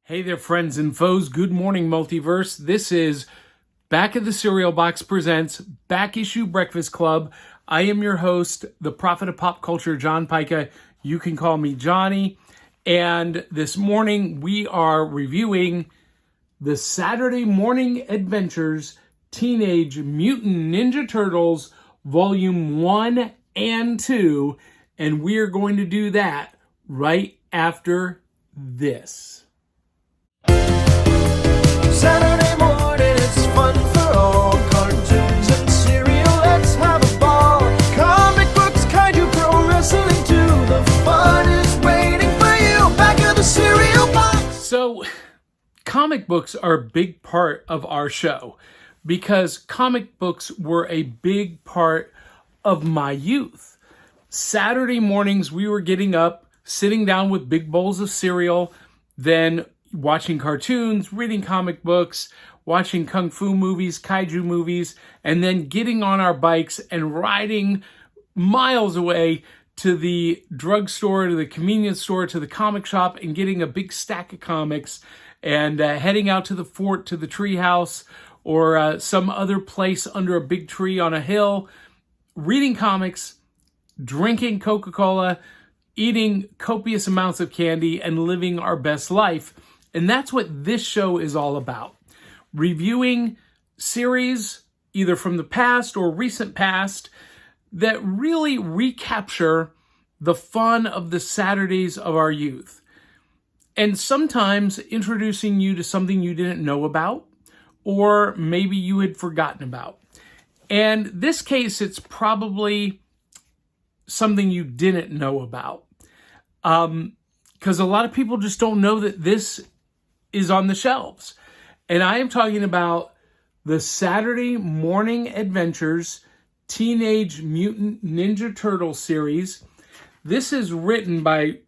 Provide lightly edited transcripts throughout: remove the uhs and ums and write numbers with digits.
Hey there, friends and foes. Good morning, Multiverse. This is Back of the Cereal Box presents Back Issue Breakfast Club. I am your host, the prophet of pop culture, John Pyka. You can call me Johnny. And this morning we are reviewing the Saturday Morning Adventures Teenage Mutant Ninja Turtles Volume 1 and 2. And we are going to do that right after this. Saturday morning, it's fun for all. Cartoons and cereal, let's have a ball. Comic books, kaiju, pro wrestling too. The fun is waiting for you. Back of the cereal box. So, comic books are a big part of our show because comic books were a big part of my youth. Saturday mornings, we were getting up, sitting down with big bowls of cereal, then watching cartoons, reading comic books, watching kung fu movies, kaiju movies, and then getting on our bikes and riding miles away to the drugstore, to the convenience store, to the comic shop, and getting a big stack of comics and heading out to the fort, to the tree house, or some other place under a big tree on a hill, reading comics, drinking Coca-Cola, eating copious amounts of candy, and living our best life. And that's what this show is all about. Reviewing series, either from the past or recent past, that really recapture the fun of the Saturdays of our youth. And sometimes introducing you to something you didn't know about, or maybe you had forgotten about. And this case, it's probably something you didn't know about. Because a lot of people just don't know that this is on the shelves. And I am talking about the Saturday Morning Adventures Teenage Mutant Ninja Turtles series. This is written by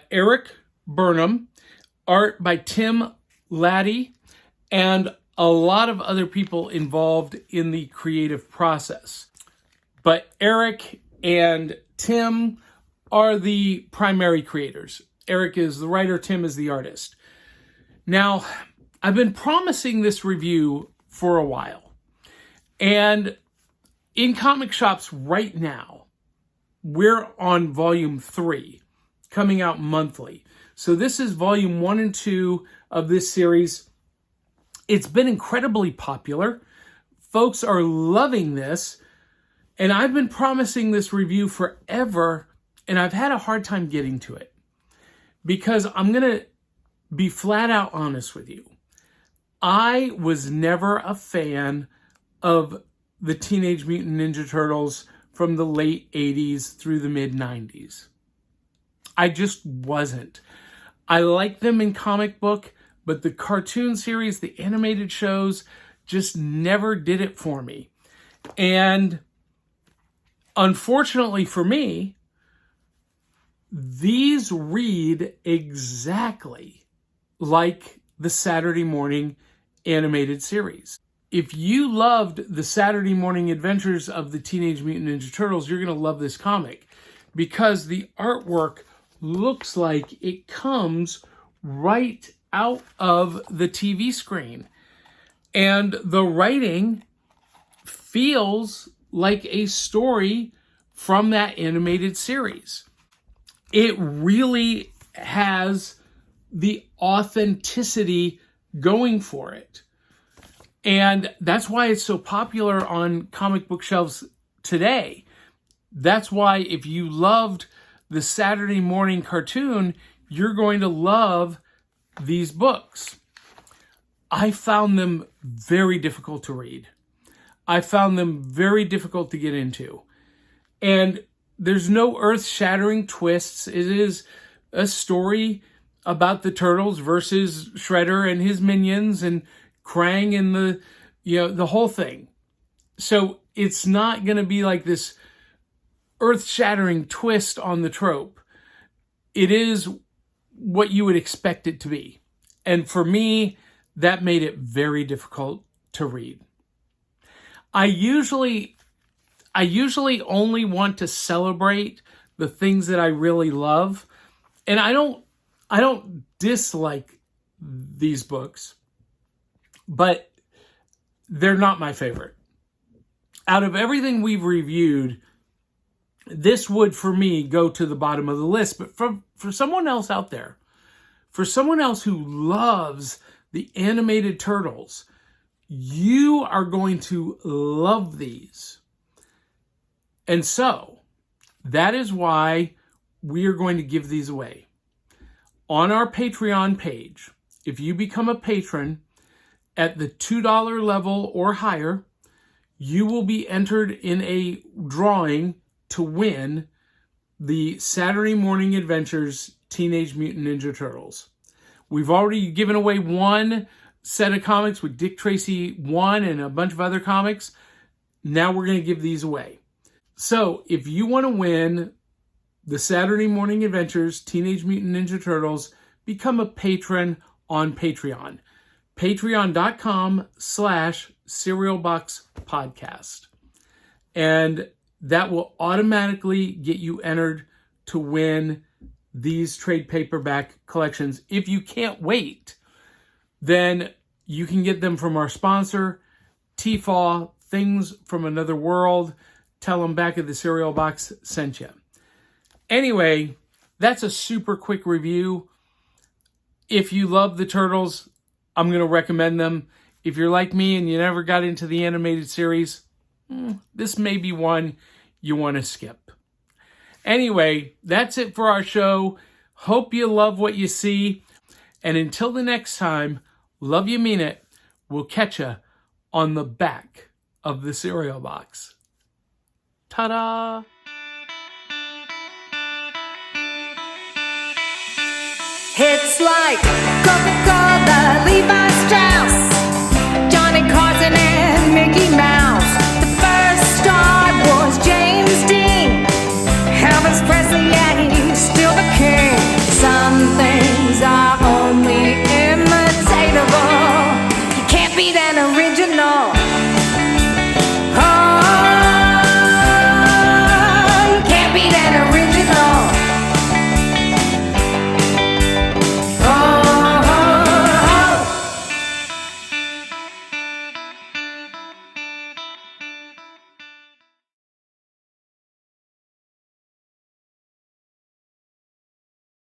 Eric Burnham, art by Tim Laddie, and a lot of other people involved in the creative process. But Eric and Tim are the primary creators. Eric is the writer, Tim is the artist. Now, I've been promising this review for a while. And in comic shops right now, we're on volume 3, coming out monthly. So this is volume 1 and 2 of this series. It's been incredibly popular. Folks are loving this. And I've been promising this review forever, and I've had a hard time getting to it. Because I'm going to be flat out honest with you. I was never a fan of the Teenage Mutant Ninja Turtles from the late 80s through the mid 90s. I just wasn't. I liked them in comic book, but the cartoon series, the animated shows, just never did it for me. And unfortunately for me, these read exactly like the Saturday morning animated series. If you loved the Saturday morning adventures of the Teenage Mutant Ninja Turtles, you're going to love this comic because the artwork looks like it comes right out of the TV screen. And the writing feels like a story from that animated series. It really has the authenticity going for it. And that's why it's so popular on comic book shelves today. That's why if you loved the Saturday morning cartoon, you're going to love these books. I found them very difficult to read. I found them very difficult to get into. And there's no earth-shattering twists. It is a story about the Turtles versus Shredder and his minions and Krang and the whole thing. So it's not going to be like this earth-shattering twist on the trope. It is what you would expect it to be. And for me, that made it very difficult to read. I usually only want to celebrate the things that I really love. And I don't dislike these books, but they're not my favorite. Out of everything we've reviewed, this would, for me, go to the bottom of the list. But for someone else out there, for someone else who loves the animated turtles, you are going to love these. And so, that is why we are going to give these away. On our Patreon page, if you become a patron at the $2 level or higher, you will be entered in a drawing to win the Saturday Morning Adventures Teenage Mutant Ninja Turtles. We've already given away one set of comics with Dick Tracy 1 and a bunch of other comics. Now we're going to give these away. So if you want to win the Saturday Morning Adventures Teenage Mutant Ninja Turtles, become a patron on Patreon. Patreon.com/SerialBoxPodcast. And that will automatically get you entered to win these trade paperback collections. If you can't wait, then you can get them from our sponsor, TFAW, Things from Another World. Tell them Back at the Cereal Box sent you. Anyway, that's a super quick review. If you love the Turtles, I'm going to recommend them. If you're like me and you never got into the animated series, this may be one you want to skip. Anyway, that's it for our show. Hope you love what you see. And until the next time, love you, mean it. We'll catch you on the back of the cereal box. Ta-da! It's like Coca-Cola, Levi's